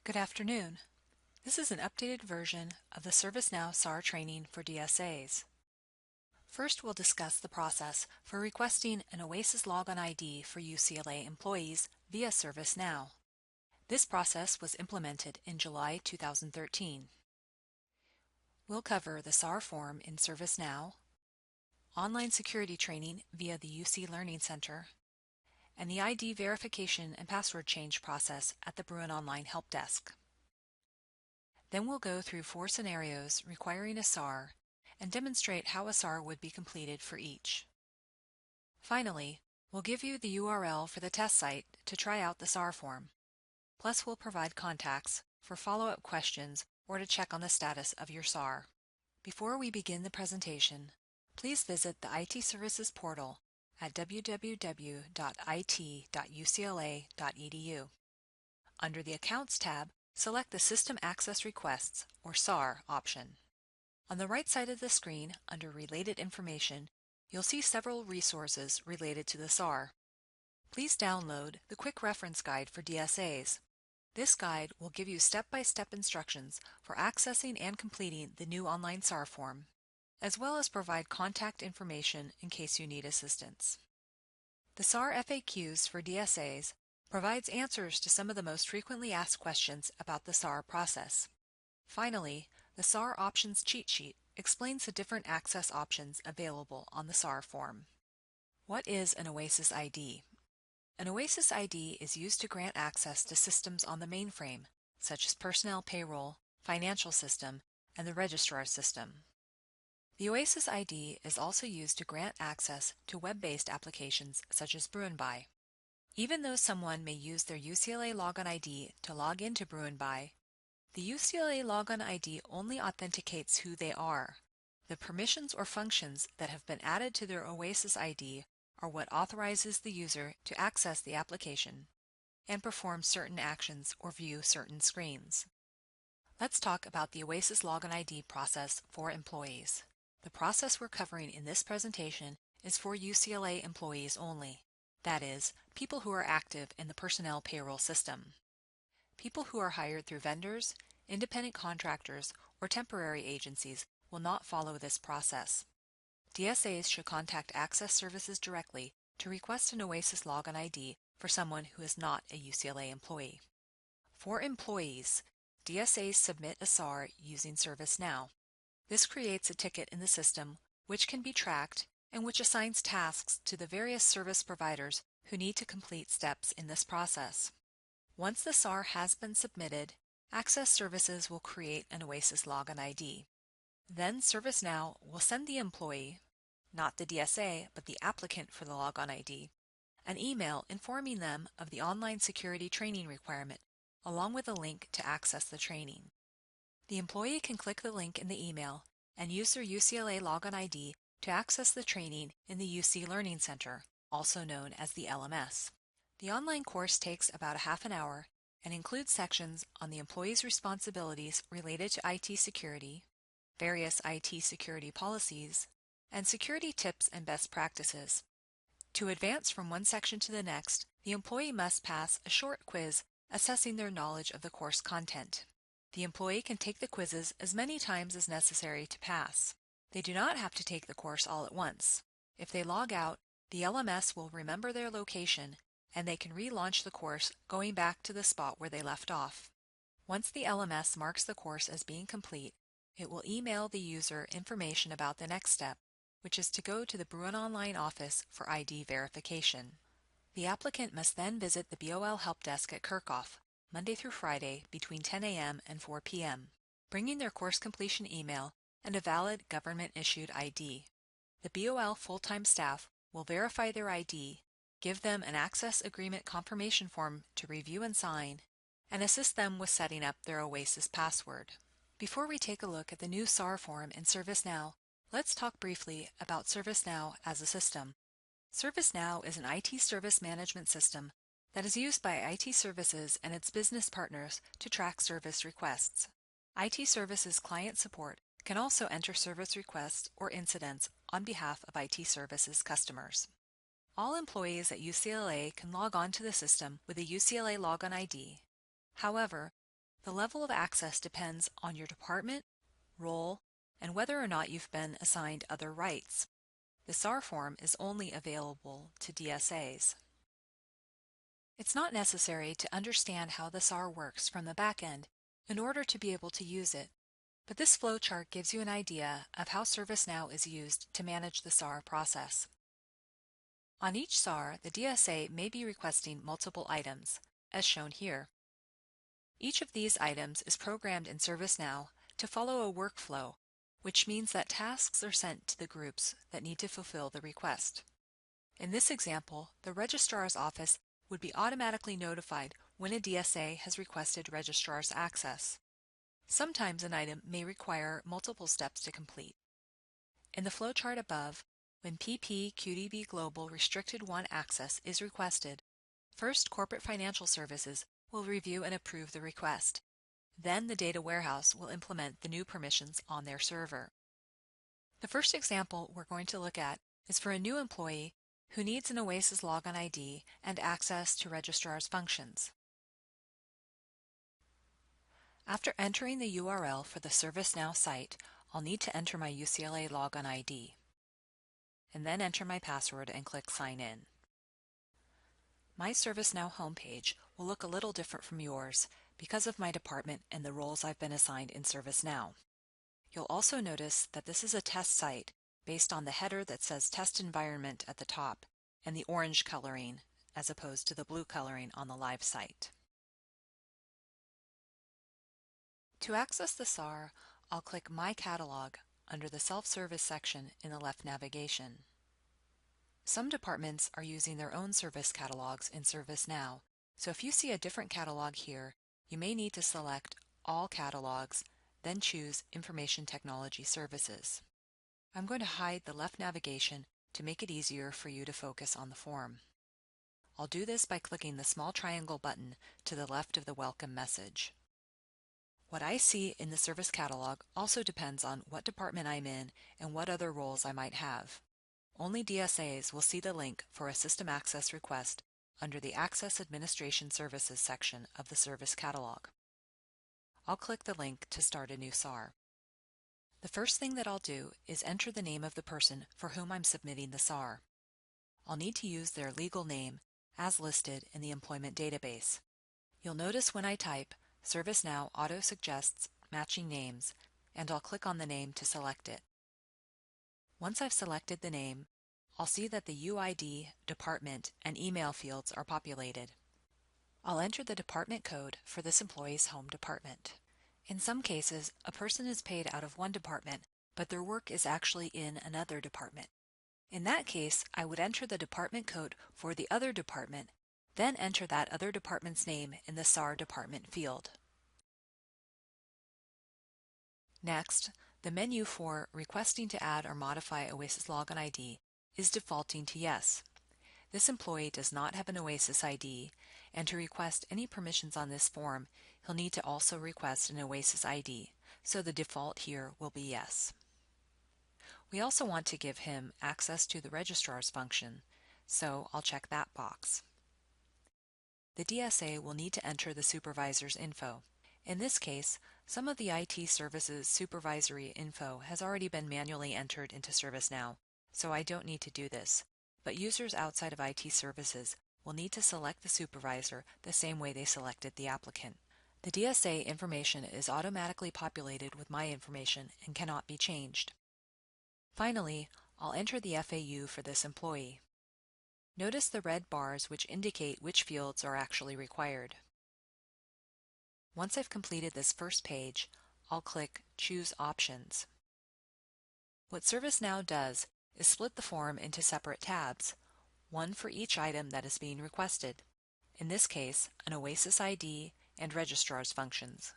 Good afternoon. This is an updated version of the ServiceNow SAR training for DSAs. First, we'll discuss the process for requesting an OASIS Logon ID for UCLA employees via ServiceNow. This process was implemented in July 2013. We'll cover the SAR form in ServiceNow, online security training via the UC Learning Center, and the ID verification and password change process at the Bruin Online Help Desk. Then we'll go through 4 scenarios requiring a SAR and demonstrate how a SAR would be completed for each. Finally, we'll give you the URL for the test site to try out the SAR form. Plus, we'll provide contacts for follow-up questions or to check on the status of your SAR. Before we begin the presentation, please visit the IT Services portal at www.it.ucla.edu. Under the Accounts tab, select the System Access Requests, or SAR, option. On the right side of the screen, under Related Information, you'll see several resources related to the SAR. Please download the Quick Reference Guide for DSAs. This guide will give you step-by-step instructions for accessing and completing the new online SAR form, as well as provide contact information in case you need assistance. The SAR FAQs for DSAs provides answers to some of the most frequently asked questions about the SAR process. Finally, the SAR Options Cheat Sheet explains the different access options available on the SAR form. What is an OASIS ID? An OASIS ID is used to grant access to systems on the mainframe, such as personnel payroll, financial system, and the registrar system. The OASIS ID is also used to grant access to web-based applications such as BruinBuy. Even though someone may use their UCLA Logon ID to log into BruinBuy, the UCLA Logon ID only authenticates who they are. The permissions or functions that have been added to their OASIS ID are what authorizes the user to access the application and perform certain actions or view certain screens. Let's talk about the OASIS Logon ID process for employees. The process we're covering in this presentation is for UCLA employees only. That is, people who are active in the personnel payroll system. People who are hired through vendors, independent contractors, or temporary agencies will not follow this process. DSAs should contact Access Services directly to request an OASIS Logon ID for someone who is not a UCLA employee. For employees, DSAs submit a SAR using ServiceNow. This creates a ticket in the system which can be tracked and which assigns tasks to the various service providers who need to complete steps in this process. Once the SAR has been submitted, Access Services will create an OASIS Logon ID. Then ServiceNow will send the employee, not the DSA but the applicant for the Logon ID, an email informing them of the online security training requirement, along with a link to access the training. The employee can click the link in the email and use their UCLA Logon ID to access the training in the UC Learning Center, also known as the LMS. The online course takes about a half an hour and includes sections on the employee's responsibilities related to IT security, various IT security policies, and security tips and best practices. To advance from one section to the next, the employee must pass a short quiz assessing their knowledge of the course content. The employee can take the quizzes as many times as necessary to pass. They do not have to take the course all at once. If they log out, the LMS will remember their location and they can relaunch the course going back to the spot where they left off. Once the LMS marks the course as being complete, it will email the user information about the next step, which is to go to the Bruin Online office for ID verification. The applicant must then visit the BOL Help Desk at Kirkhoff, Monday through Friday between 10 a.m. and 4 p.m., bringing their course completion email and a valid government-issued ID. The BOL full-time staff will verify their ID, give them an access agreement confirmation form to review and sign, and assist them with setting up their OASIS password. Before we take a look at the new SAR form in ServiceNow, let's talk briefly about ServiceNow as a system. ServiceNow is an IT service management system that is used by IT services and its business partners to track service requests. IT services client support can also enter service requests or incidents on behalf of IT services customers. All employees at UCLA can log on to the system with a UCLA Logon ID. However, The level of access depends on your department, role, and whether or not you've been assigned other rights. The SAR form is only available to DSAs. It's not necessary to understand how the SAR works from the back end in order to be able to use it, but this flowchart gives you an idea of how ServiceNow is used to manage the SAR process. On each SAR, the DSA may be requesting multiple items, as shown here. Each of these items is programmed in ServiceNow to follow a workflow, which means that tasks are sent to the groups that need to fulfill the request. In this example, the registrar's office would be automatically notified when a DSA has requested registrar's access. Sometimes an item may require multiple steps to complete. In the flowchart above, when PP/QDB Global Restricted 1 access is requested, first Corporate Financial Services will review and approve the request. Then the data warehouse will implement the new permissions on their server. The first example we're going to look at is for a new employee who needs an Oasis Logon ID and access to registrar's functions. After entering the URL for the ServiceNow site, I'll need to enter my UCLA Logon ID, and then enter my password and click Sign In. My ServiceNow homepage will look a little different from yours because of my department and the roles I've been assigned in ServiceNow. You'll also notice that this is a test site based on the header that says Test Environment at the top and the orange coloring as opposed to the blue coloring on the live site. To access the SAR, I'll click My Catalog under the Self-Service section in the left navigation. Some departments are using their own service catalogs in ServiceNow, so if you see a different catalog here, you may need to select All Catalogs, then choose Information Technology Services. I'm going to hide the left navigation to make it easier for you to focus on the form. I'll do this by clicking the small triangle button to the left of the welcome message. What I see in the service catalog also depends on what department I'm in and what other roles I might have. Only DSAs will see the link for a system access request under the Access Administration Services section of the service catalog. I'll click the link to start a new SAR. The first thing that I'll do is enter the name of the person for whom I'm submitting the SAR. I'll need to use their legal name as listed in the employment database. You'll notice when I type, ServiceNow auto-suggests matching names, and I'll click on the name to select it. Once I've selected the name, I'll see that the UID, department, and email fields are populated. I'll enter the department code for this employee's home department. In some cases, a person is paid out of one department, but their work is actually in another department. In that case, I would enter the department code for the other department, then enter that other department's name in the SAR department field. Next, the menu for requesting to add or modify Oasis Logon ID is defaulting to yes. This employee does not have an Oasis ID, and to request any permissions on this form, he'll need to also request an Oasis ID, so the default here will be yes. We also want to give him access to the registrar's function, so I'll check that box. The DSA will need to enter the supervisor's info. In this case, some of the IT services supervisory info has already been manually entered into ServiceNow, so I don't need to do this, but users outside of IT services will need to select the supervisor the same way they selected the applicant. The DSA information is automatically populated with my information and cannot be changed. Finally, I'll enter the FAU for this employee. Notice the red bars which indicate which fields are actually required. Once I've completed this first page, I'll click Choose Options. What ServiceNow does is split the form into separate tabs, one for each item that is being requested, in this case, an Oasis ID and registrar's functions.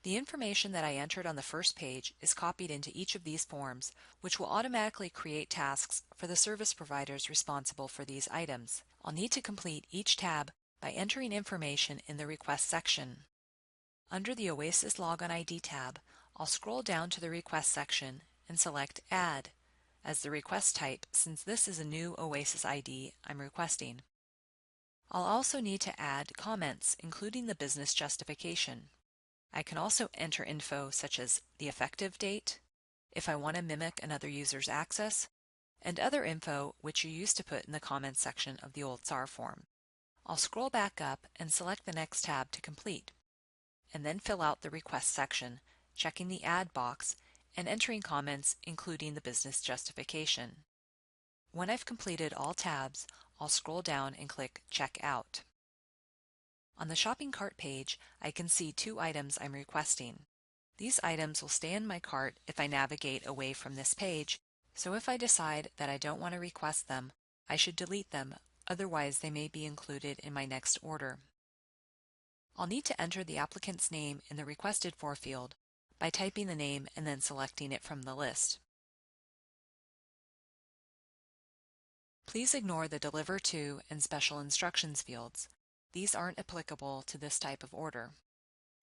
The information that I entered on the first page is copied into each of these forms, which will automatically create tasks for the service providers responsible for these items. I'll need to complete each tab by entering information in the Request section. Under the Oasis Logon ID tab, I'll scroll down to the Request section and select Add as the request type, since this is a new Oasis ID I'm requesting. I'll also need to add comments, including the business justification. I can also enter info such as the effective date, if I want to mimic another user's access, and other info which you used to put in the comments section of the old SAR form. I'll scroll back up and select the next tab to complete, and then fill out the request section, checking the add box and entering comments including the business justification. When I've completed all tabs, I'll scroll down and click Check Out. On the shopping cart page, I can see 2 items I'm requesting. These items will stay in my cart if I navigate away from this page, so if I decide that I don't want to request them, I should delete them, otherwise they may be included in my next order. I'll need to enter the applicant's name in the Requested For field by typing the name and then selecting it from the list. Please ignore the Deliver To and Special Instructions fields. These aren't applicable to this type of order.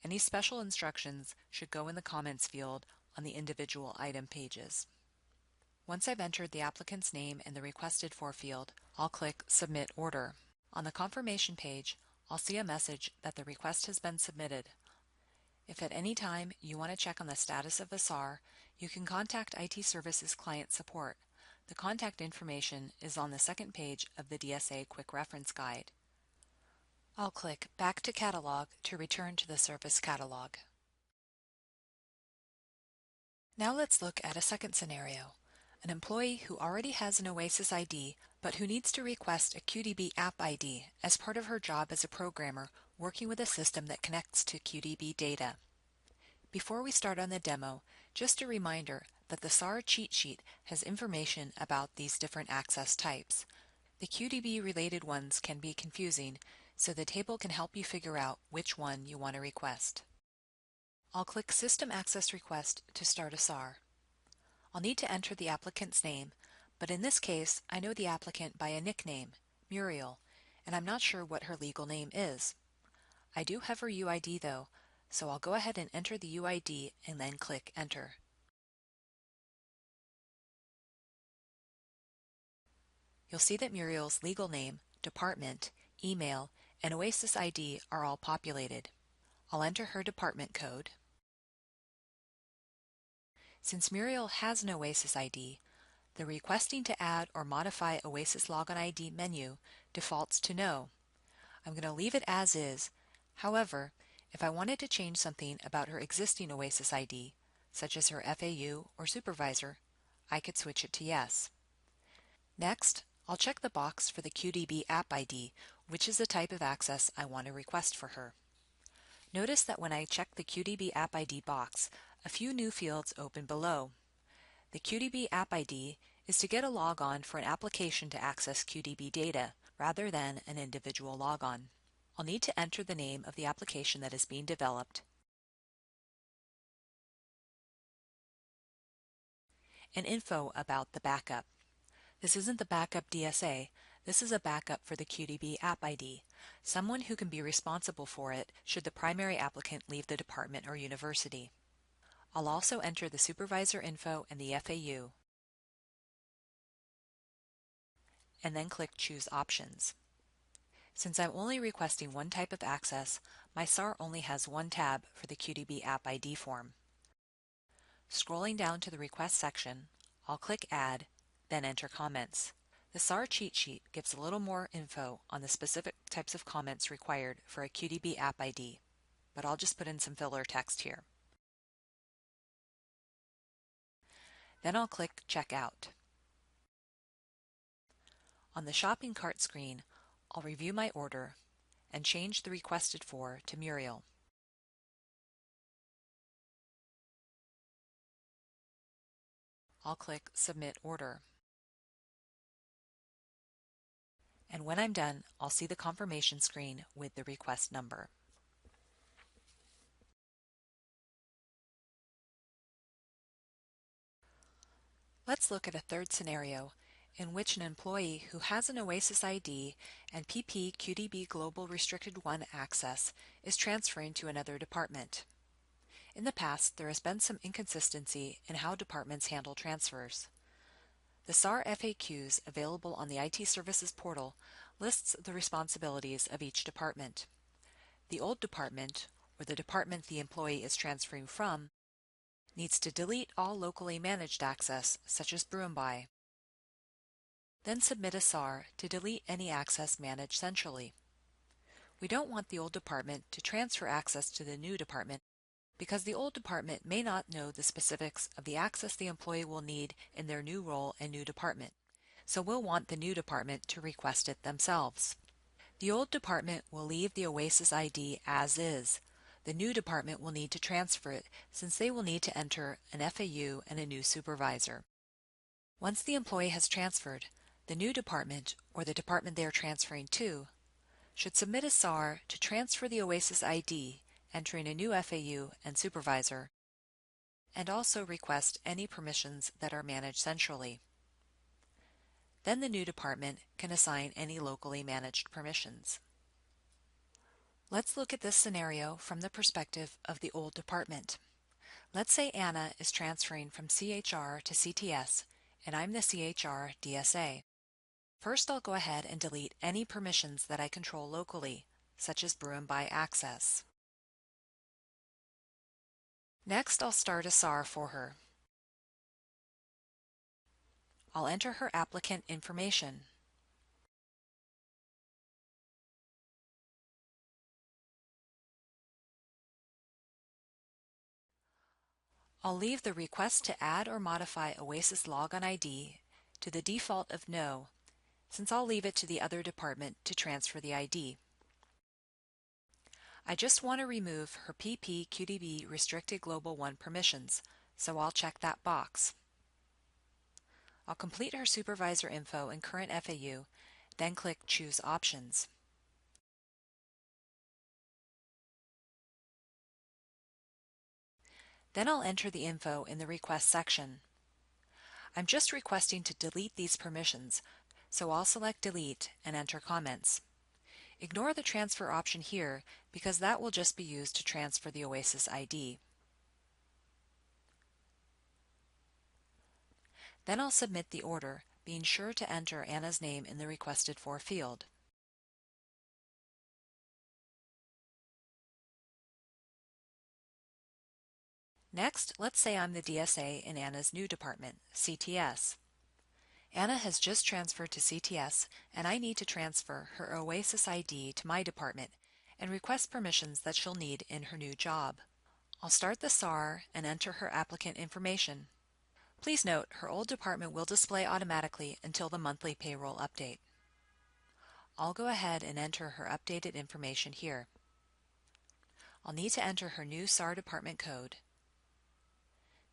Any special instructions should go in the comments field on the individual item pages. Once I've entered the applicant's name in the Requested For field, I'll click Submit Order. On the confirmation page, I'll see a message that the request has been submitted. If at any time you want to check on the status of a SAR, you can contact IT Services Client Support. The contact information is on the second page of the DSA Quick Reference Guide. I'll click Back to Catalog to return to the Service Catalog. Now let's look at a second scenario. An employee who already has an OASIS ID but who needs to request a QDB App ID as part of her job as a programmer working with a system that connects to QDB data. Before we start on the demo, just a reminder that the SAR cheat sheet has information about these different access types. The QDB-related ones can be confusing, so the table can help you figure out which one you want to request. I'll click System Access Request to start a SAR. I'll need to enter the applicant's name, but in this case, I know the applicant by a nickname, Muriel, and I'm not sure what her legal name is. I do have her UID though, so I'll go ahead and enter the UID and then click Enter. You'll see that Muriel's legal name, department, email, and OASIS ID are all populated. I'll enter her department code. Since Muriel has an OASIS ID, the Requesting to Add or Modify OASIS Logon ID menu defaults to No. I'm going to leave it as is. However, if I wanted to change something about her existing OASIS ID, such as her FAU or supervisor, I could switch it to Yes. Next, I'll check the box for the QDB App ID, which is the type of access I want to request for her. Notice that when I check the QDB App ID box, a few new fields open below. The QDB App ID is to get a logon for an application to access QDB data, rather than an individual logon. I'll need to enter the name of the application that is being developed and info about the backup. This isn't the backup DSA, this is a backup for the QDB App ID, someone who can be responsible for it should the primary applicant leave the department or university. I'll also enter the supervisor info and the FAU, and then click Choose Options. Since I'm only requesting one type of access, my SAR only has one tab for the QDB App ID form. Scrolling down to the Request section, I'll click Add, then enter comments. The SAR cheat sheet gives a little more info on the specific types of comments required for a QDB App ID, but I'll just put in some filler text here. Then I'll click Check Out. On the shopping cart screen, I'll review my order and change the requested for to Muriel. I'll click Submit Order. And when I'm done, I'll see the confirmation screen with the request number. Let's look at a third scenario in which an employee who has an OASIS ID and PP QDB Global Restricted 1 access is transferring to another department. In the past, there has been some inconsistency in how departments handle transfers. The SAR FAQs available on the IT Services portal lists the responsibilities of each department. The old department, or the department the employee is transferring from, needs to delete all locally managed access, such as brew and buy. Then submit a SAR to delete any access managed centrally. We don't want the old department to transfer access to the new department because the old department may not know the specifics of the access the employee will need in their new role and new department, so we'll want the new department to request it themselves. The old department will leave the OASIS ID as is. The new department will need to transfer it since they will need to enter an FAU and a new supervisor. Once the employee has transferred, the new department, or the department they are transferring to, should submit a SAR to transfer the OASIS ID, entering a new FAU and supervisor, and also request any permissions that are managed centrally. Then the new department can assign any locally managed permissions. Let's look at this scenario from the perspective of the old department. Let's say Anna is transferring from CHR to CTS, and I'm the CHR DSA. First, I'll go ahead and delete any permissions that I control locally, such as brew and buy access. Next, I'll start a SAR for her. I'll enter her applicant information. I'll leave the request to add or modify OASIS Logon ID to the default of No, since I'll leave it to the other department to transfer the ID. I just want to remove her PP/QDB Restricted Global 1 permissions, so I'll check that box. I'll complete her supervisor info and current FAU, then click Choose Options. Then I'll enter the info in the Request section. I'm just requesting to delete these permissions, so I'll select Delete and enter comments. Ignore the transfer option here because that will just be used to transfer the OASIS ID. Then I'll submit the order, being sure to enter Anna's name in the Requested For field. Next, let's say I'm the DSA in Anna's new department, CTS. Anna has just transferred to CTS, and I need to transfer her OASIS ID to my department and request permissions that she'll need in her new job. I'll start the SAR and enter her applicant information. Please note, her old department will display automatically until the monthly payroll update. I'll go ahead and enter her updated information here. I'll need to enter her new SAR department code.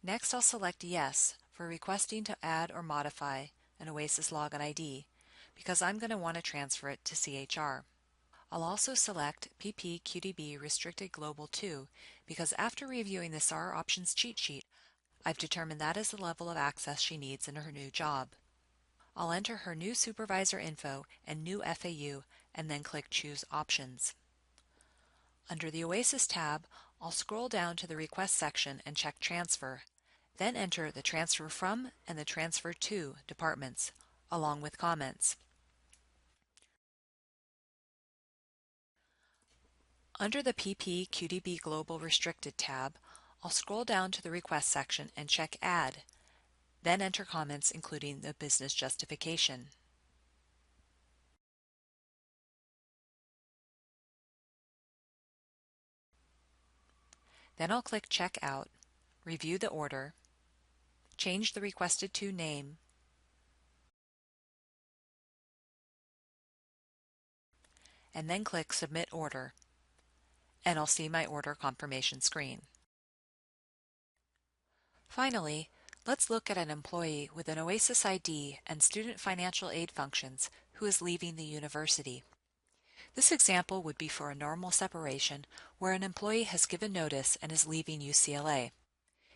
Next, I'll select Yes for requesting to add or modify an OASIS Logon ID because I'm going to want to transfer it to CHR. I'll also select PP/QDB Restricted Global 2 because after reviewing the SAR options cheat sheet, I've determined that is the level of access she needs in her new job. I'll enter her new supervisor info and new FAU and then click Choose Options. Under the OASIS tab, I'll scroll down to the Request section and check Transfer, then enter the Transfer From and the Transfer To departments, along with comments. Under the PP/QDB Global Restricted tab, I'll scroll down to the Request section and check Add, then enter comments including the business justification. Then I'll click Check Out, review the order, change the requested to name, and then click Submit Order, and I'll see my order confirmation screen. Finally, let's look at an employee with an OASIS ID and student financial aid functions who is leaving the university. This example would be for a normal separation where an employee has given notice and is leaving UCLA.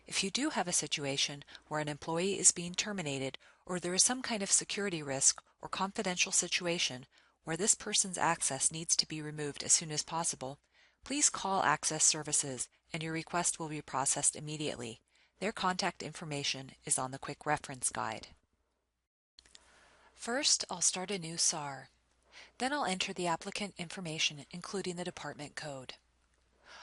If you do have a situation where an employee is being terminated or there is some kind of security risk or confidential situation where this person's access needs to be removed as soon as possible, please call Access Services and your request will be processed immediately. Their contact information is on the quick reference guide. First, I'll start a new SAR. Then I'll enter the applicant information, including the department code.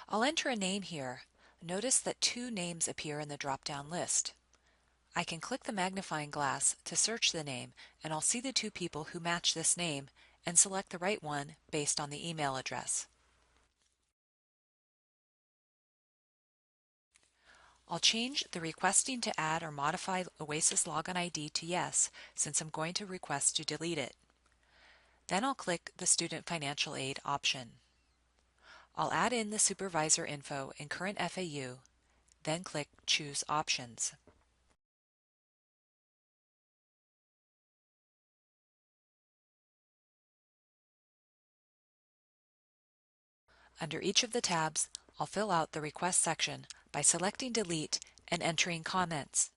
I'll enter a name here. Notice that 2 names appear in the drop-down list. I can click the magnifying glass to search the name, and I'll see the 2 people who match this name and select the right one based on the email address. I'll change the requesting to add or modify Oasis Login ID to yes, since I'm going to request to delete it. Then I'll click the Student Financial Aid option. I'll add in the supervisor info and current FAU, then click Choose Options. Under each of the tabs, I'll fill out the request section by selecting Delete and entering comments.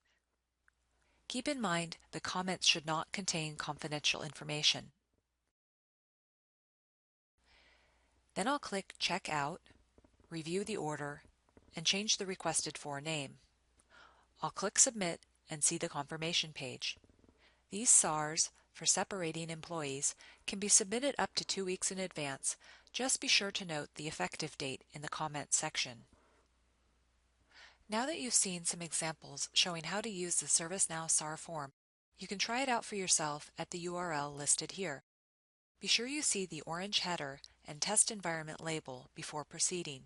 Keep in mind the comments should not contain confidential information. Then I'll click Check Out, review the order, and change the requested for name. I'll click Submit and see the confirmation page. These SARs for separating employees can be submitted up to 2 weeks in advance. Just be sure to note the effective date in the comments section. Now that you've seen some examples showing how to use the ServiceNow SAR form, you can try it out for yourself at the URL listed here. Be sure you see the orange header and test environment label before proceeding.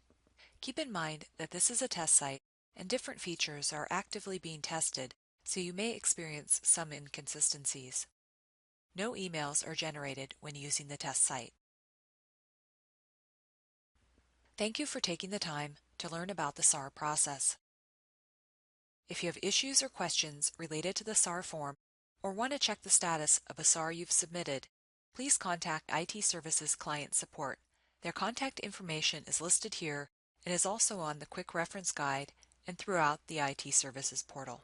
Keep in mind that this is a test site and different features are actively being tested, so you may experience some inconsistencies. No emails are generated when using the test site. Thank you for taking the time to learn about the SAR process. If you have issues or questions related to the SAR form or want to check the status of a SAR you've submitted, please contact IT Services Client Support. Their contact information is listed here and is also on the Quick Reference Guide and throughout the IT Services portal.